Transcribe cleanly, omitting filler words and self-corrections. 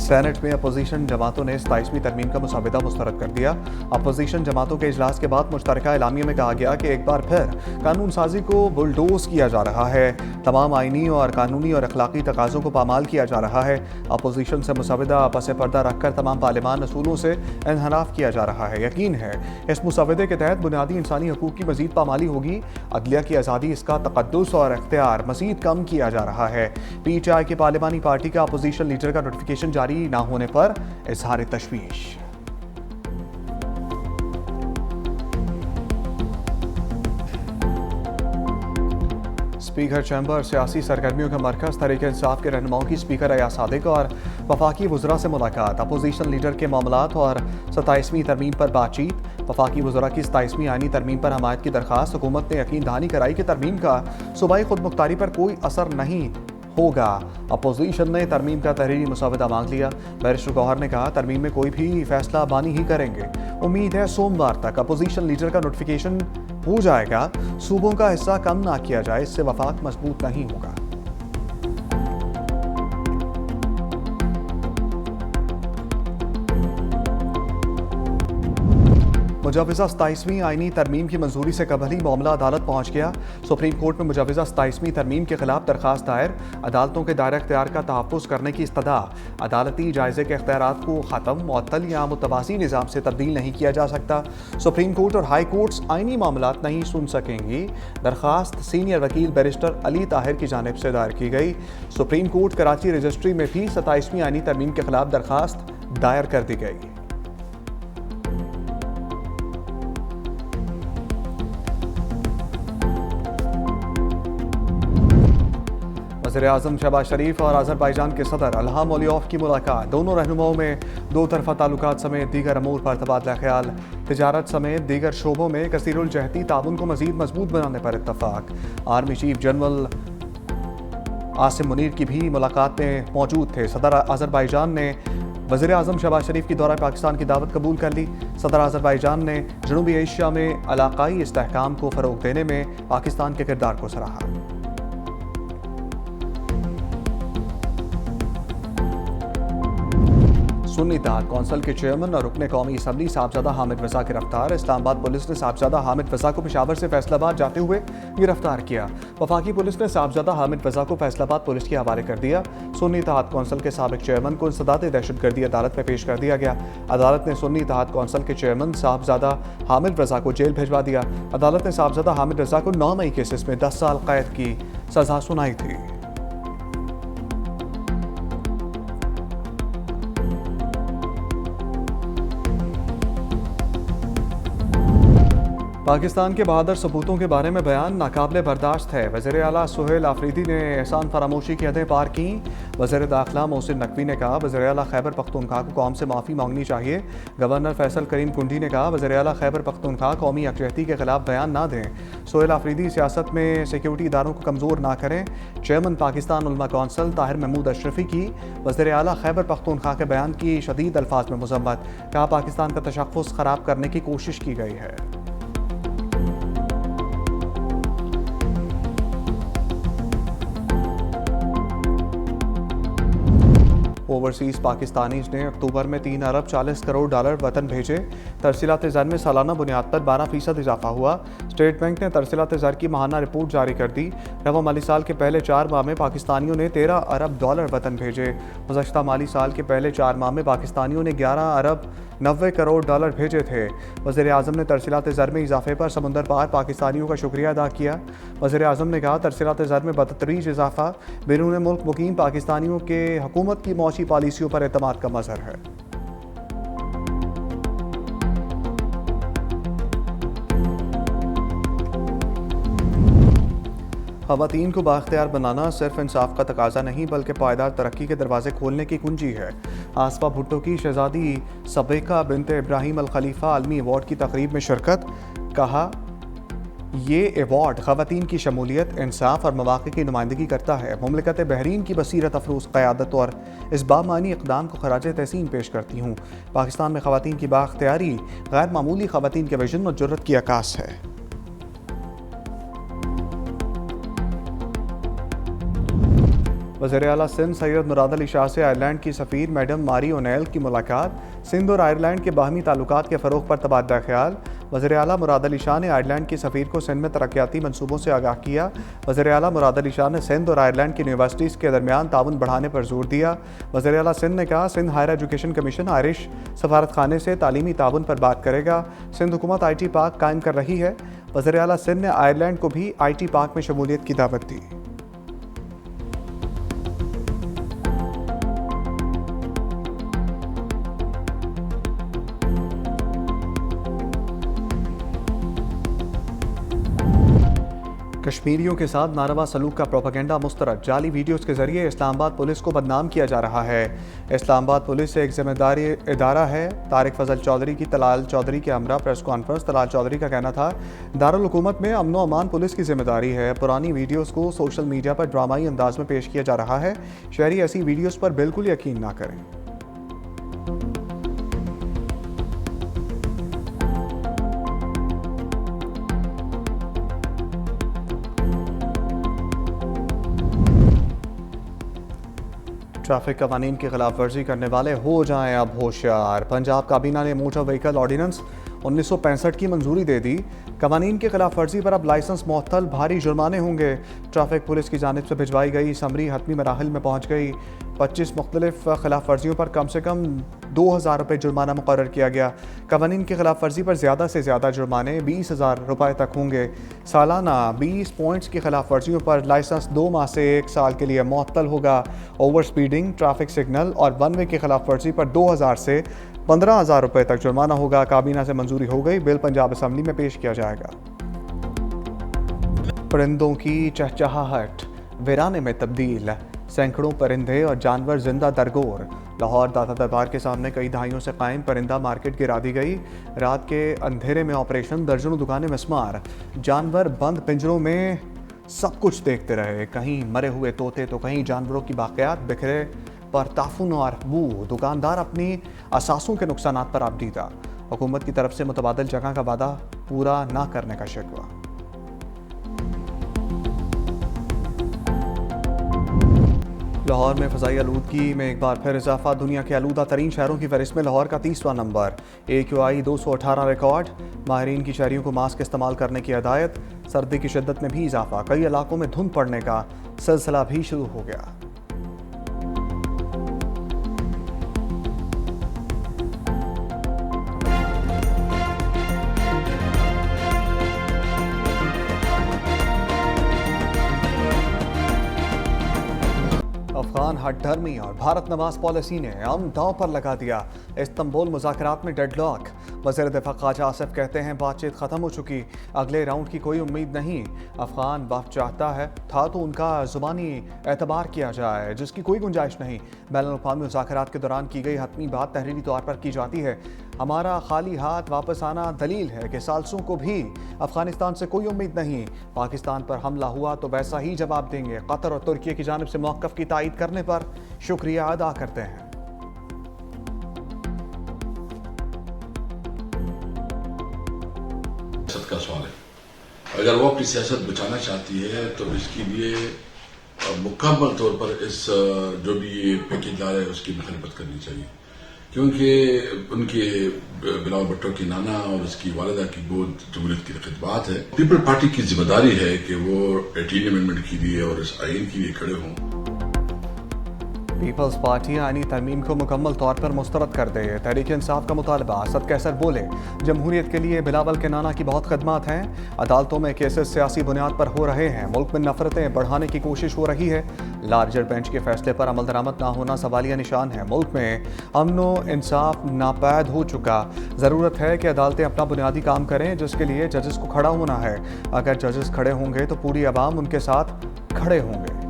Senate में opposition जमातों ने 27वीं तरमीम का मुसाविदा मुस्तरद कर दिया। अपोजिशन जमातों के इजलास के बाद मुश्तरका एलामिया में कहा गया कि एक बार फिर कानून साजी को बुलडोज किया जा रहा है। तमाम आइनी और कानूनी और अखलाकी तकाज़ों को पामाल किया जा रहा है। अपोजिशन से मुसाविदा पस पर्दा रखकर तमाम पार्लिमान असूलों से इन्हराफ किया जा रहा है। यकीन है इस मुसाविदे के तहत बुनियादी इंसानी हकूक़ की मज़ीद पामाली होगी। अदलिया की आज़ादी, इसका तक़द्दुस और इख्तियार मज़ीद कम किया जा रहा है। PTI की पार्लिमानी पार्टी का अपोजिशन लीडर का नोटिफिकेशन जारी ना होने पर इजहार तशवीश। स्पीकर चैम्बर सियासी सरगर्मियों का मरकज तहरीक इंसाफ के रहनुमाओं की स्पीकर अयाज सादिक और वफाकी वज़रा से मुलाकात। अपोजिशन लीडर के मामलात और 27वीं तरमीम पर बातचीत। वफाकी वज़रा की 27वीं आईनी तरमीम पर हमायत की दरख्वास्त। हुकूमत ने यकीन दहानी कराई कि तरमीम का सूबाई खुद मुख्तारी पर कोई असर नहीं होगा। अपोजिशन ने तरमीम का तहरीरी मुसाविदा मांग लिया। बैरिस्टर गौहर ने कहा तरमीम में कोई भी फैसला बानी ही करेंगे। उम्मीद है सोमवार तक अपोजिशन लीडर का नोटिफिकेशन हो जाएगा। सूबों का हिस्सा कम ना किया जाए, इससे वफाक मजबूत नहीं होगा। मुजवज़ा 27वीं आईनी तरमीम की मंजूरी से कबल ही मामला अदालत पहुंच गया। सुप्रीम कोर्ट में मुजवज़ा 27वीं तरमीम के खिलाफ दरखास्त दायर। अदालतों के दायरा इख्तियार का तहफ़्फ़ुज़ करने की इस्तदा। अदालती जायज़े के इख्तियारात को ख़त्म, मुअत्तल या मुतवाज़ी निज़ाम से तब्दील नहीं किया जा सकता। सुप्रीम कोर्ट और हाई कोर्ट्स आईनी मामलात नहीं सुन सकेंगी। दरखास्त सीनियर वकील बैरिस्टर अली ताहिर की जानिब से दायर की गई। सुप्रीम कोर्ट कराची रजिस्ट्री में भी 27वीं आईनी तरमीम के खिलाफ दरखास्त दायर कर दी गई। वज़ीर-ए-आज़म शहबाज शरीफ और अज़रबैजान के सदर इल्हाम अलियेव की मुलाकात। दोनों रहनुमाओं में दो तरफ़ा ताल्लुकात समेत दीगर अमूर पर तबादला ख्याल। तिजारत समेत दीगर शोबों में कसीरुल जहती ताउन को मज़ीद मजबूत बनाने पर इत्तफ़ाक। Army chief general Asim Munir की भी मुलाकात में मौजूद थे। सदर अज़रबैजान ने वज़ीर-ए-आज़म शहबाज शरीफ की दौरा पाकिस्तान की दावत कबूल कर ली। सदर अज़रबैजान ने जनूबी एशिया में इलाक़ाई इस्तेहकाम को फ़रोग़ देने में पाकिस्तान के किरदार को सराहा। सुन्नी इत्तेहाद कौंसिल के चेयरमैन और रुकने कौमी असम्बली साहबजादा हामिद रज़ा गिरफ्तार। इस्लामाबाद पुलिस ने साहबजादा हामिद रज़ा को पेशावर से फैसलाबाद जाते हुए गिरफ्तार किया। वफाकी पुलिस ने साहबजादा हामिद रज़ा को फैसलाबाद पुलिस के हवाले कर दिया। सुन्नी इत्तेहाद कौंसिल के साबिक चेयरमैन को इंसदाद दहशतगर्दी अदालत में पेश कर दिया गया। अदालत ने सुन्नी इत्तेहाद कौंसिल के चेयरमैन साहबजादा हामिद रज़ा को जेल भिजवा दिया। अदालत ने साहबजादा हामिद रज़ा को 9 मई केसेस में 10 साल कैद की सजा सुनाई थी। पाकिस्तान के बहादुर सपूतों के बारे में बयान नाकाबिले बर्दाश्त है। वज़ीर आला सुहेल आफरीदी ने एहसान फरामोशी की हदें पार की। वज़ीर दाखिला मोहसिन नकवी ने कहा वज़ीर आला खैबर पख्तूनख्वा को कौम से माफ़ी मांगनी चाहिए। गवर्नर फैसल करीम कुंडी ने कहा वज़ीर आला खैबर पख्तूनख्वा कौमी यकजहती के खिलाफ बयान ना दें। सुहेल आफरीदी सियासत में सिक्योरिटी इदारों को कमज़ोर ना करें। चेयरमैन पाकिस्तान उलमा कौंसिल ताहिर महमूद अशरफी की वज़ीर आला खैबर पख्तूनख्वा के बयान की शदीद अल्फाज में मज़म्मत। कहा पाकिस्तान का तशख़्ख़ुस ख़राब करने की कोशिश की गई है। ओवरसीज़ पाकिस्तानीज़ ने अक्टूबर में 3 अरब 40 करोड़ डॉलर वतन भेजे। तरसीलात ज़र में सालाना बुनियाद पर 12% इजाफा हुआ। स्टेट बैंक ने तरसीलात ज़र की माहाना रिपोर्ट जारी कर दी। रवा माली साल के पहले 4 माह में पाकिस्तानियों ने 13 अरब डॉलर वतन भेजे। गुज़श्ता माली साल के पहले 4 माह में पाकिस्तानियों ने 11 अरब 90 करोड़ डॉलर भेजे थे। वज़ीर-ए-आज़म ने तरसीलात ज़र में इजाफे पर समंदर पार पाकिस्तानियों का शुक्रिया अदा किया। वज़ीर-ए-आज़म ने कहा तरसीलात ज़र में बतदरीज इजाफा बैरून मुल्क मुकीम पाकिस्तानियों के हुकूमत की मौशी पॉलिसियों पर एतमाद का मज़हर है। ख़वातीन को बाख्तियार बनाना सिर्फ इंसाफ का तकाजा नहीं बल्कि पायदार तरक्की के दरवाजे खोलने की कुंजी है। आसफा भुट्टो की शहजादी सबेका बिनते इब्राहिम अल खलीफा आलमी अवार्ड की तकरीब में शिरकत। कहा ये अवार्ड ख़वातीन की शमूलियत, इंसाफ और मौक़े की नुमाइंदगी करता है। मुमलिकत बहरीन की बसीरत अफरोज़ क़यादत और इस बामानी इक़दाम को ख़राज तहसीन पेश करती हूँ। पाकिस्तान में ख़वातीन की बाख्तियारी गैर मामूली ख़वातीन के विजन और जुर्रत की अक्कास है। वज़ीर आला सिंध सैयद मुराद अली शाह से आयरलैंड की सफ़ीर मैडम मारी ओनेल की मुलाकात। सिंध और आयरलैंड के बाहमी ताल्लुकात के फ़रोग़ पर तबादला ख्याल। वज़ीर आला मुराद अली शाह ने आयरलैंड की सफ़ीर को सिंध में तरक्याती मनसूबों से आगाह किया। वज़ीर आला मुराद अली शाह ने सिंध और आयरलैंड की यूनिवर्सिटीज़ के दरमियान ताउन बढ़ाने पर जोर दिया। वज़ीर आला सिंध ने कहा, Sindh higher education commission Irish सफारत खाने से तालीमी ताउन पर बात करेगा। सिंध हुकूमत IT पार्क कायम कर रही है। वज़ीर आला सिंध ने आयरलैंड को भी IT पार्क में शमूलियत की दावत दी। कश्मीरियों के साथ नारवा सलूक का प्रोपेगेंडा मुस्तरद। जाली वीडियोज़ के जरिए इस्लामाबाद पुलिस को बदनाम किया जा रहा है। इस्लामाबाद पुलिस एक जिम्मेदारी इदारा है। तारिक फजल चौधरी की तलाल चौधरी के हमरा प्रेस कॉन्फ्रेंस। तलाल चौधरी का कहना था, दारुल हुकूमत में अमन व अमान पुलिस की जिम्मेदारी है। पुरानी वीडियोज़ को सोशल मीडिया पर ड्रामाई अंदाज में पेश किया जा रहा है। शहरी ऐसी वीडियोज़ पर बिल्कुल यकीन ना करें। ट्रैफिक कवानीन की खिलाफ वर्जी करने वाले हो जाएं अब होशियार। पंजाब काबीना ने मोटर व्हीकल ऑर्डिनेंस 1965 की मंजूरी दे दी। कवानीन की खिलाफ वर्जी पर अब लाइसेंस मुअत्तल, भारी जुर्माने होंगे। ट्रैफिक पुलिस की जानिब से भिजवाई गई समरी हतमी मराहिल में पहुँच गई। 25 मुख्तलिफ खिलाफ वर्जियों पर कम से कम 2000 रुपये जुर्माना मुकर्रर किया गया। कवानीन की खिलाफ वर्जी पर ज़्यादा से ज़्यादा जुर्माने 20,000 रुपये तक होंगे। सालाना 20 पॉइंट्स की खिलाफ वर्जियों पर लाइसेंस 2 माह से 1 साल के लिए मुअत्तल होगा। ओवर स्पीडिंग, ट्रैफिक सिग्नल और वन वे की खिलाफ वर्जी पर 2000 से 15,000 रुपये तक जुर्माना होगा। काबीना से मंजूरी हो गई। बिल पंजाब असम्बली में पेश किया जाएगा। परिंदों की चहचहाहट वीराने में तब्दील। सैकड़ों परिंदे और जानवर जिंदा दरगोर। लाहौर दाता दरबार के सामने कई दहाइयों से कायम परिंदा मार्केट गिरा दी गई। रात के अंधेरे में ऑपरेशन, दर्जनों दुकानें मिस्मार। जानवर बंद पिंजरों में सब कुछ देखते रहे। कहीं मरे हुए तोते तो कहीं जानवरों की बाक़ियात बिखरे पर ताफुन और बू। दुकानदार अपनी असासों के नुकसानात पर आपदीदा। हुकूमत की तरफ से मुतबादिल जगह का वादा पूरा ना करने का शिकवा। लाहौर में फ़ज़ाई आलूदगी में एक बार फिर इजाफा। दुनिया के आलूदा तरीन शहरों की फहरिस्त में लाहौर का 30वां नंबर। AQI 218 record. माहिरीन की शहरियों को मास्क इस्तेमाल करने की हिदायत। सर्दी की शिद्दत में भी इजाफा। कई इलाकों में धुंध पड़ने का सिलसिला भी शुरू हो गया। अफगान हठधर्मी और भारत नवाज पॉलिसी ने अमन दांव पर लगा दिया। इस्तांबुल मुज़ाकरात में डेडलॉक। वज़ीर दिफ़ा ख्वाजा आसिफ कहते हैं, बातचीत ख़त्म हो चुकी, अगले राउंड की कोई उम्मीद नहीं। अफगान वफ़द चाहता है था तो उनका ज़ुबानी एतबार किया जाए, जिसकी कोई गुंजाइश नहीं। बैनुल-अक़वामी मुज़ाकरात के दौरान की गई हतमी बात तहरीरी तौर पर की जाती है। हमारा खाली हाथ वापस आना दलील है कि सालसों को भी अफगानिस्तान से कोई उम्मीद नहीं। पाकिस्तान पर हमला हुआ तो वैसा ही जवाब देंगे। कतर और तुर्की की जानिब से मौक़िफ़ की तायीद करने पर शुक्रिया अदा करते हैं। का सवाल है, अगर वो अपनी सियासत बचाना चाहती है तो इसके लिए मुकम्मल तौर पर इस जो भी ये पैकेज ला रहा है उसकी मुखालिफत करनी चाहिए, क्योंकि उनके बिलावल भुट्टो की नाना और उसकी वालिदा की गोद जमहूरियत की खिदमत है। पीपल पार्टी की जिम्मेदारी है कि वो 18 अमेंडमेंट के लिए और इस आइन के लिए खड़े हों। पीपल्स पार्टी आईनी तरमीम को मुकम्मल तौर पर मुस्तरद कर दे। तहरीक इंसाफ का मुतालबा। असद कैसर बोले, जमहूरियत के लिए बिलावल के नाना की बहुत खदमात हैं। अदालतों में केसेस सियासी बुनियाद पर हो रहे हैं। मुल्क में नफरतें बढ़ाने की कोशिश हो रही है। लार्जर बेंच के फैसले पर अमल दरामद ना होना सवालिया निशान है। मुल्क में अमन इंसाफ नापैद हो चुका। ज़रूरत है कि अदालतें अपना बुनियादी काम करें, जिसके लिए जजेस को खड़ा होना है। अगर जजेस खड़े होंगे तो पूरी आवाम उनके साथ खड़े होंगे।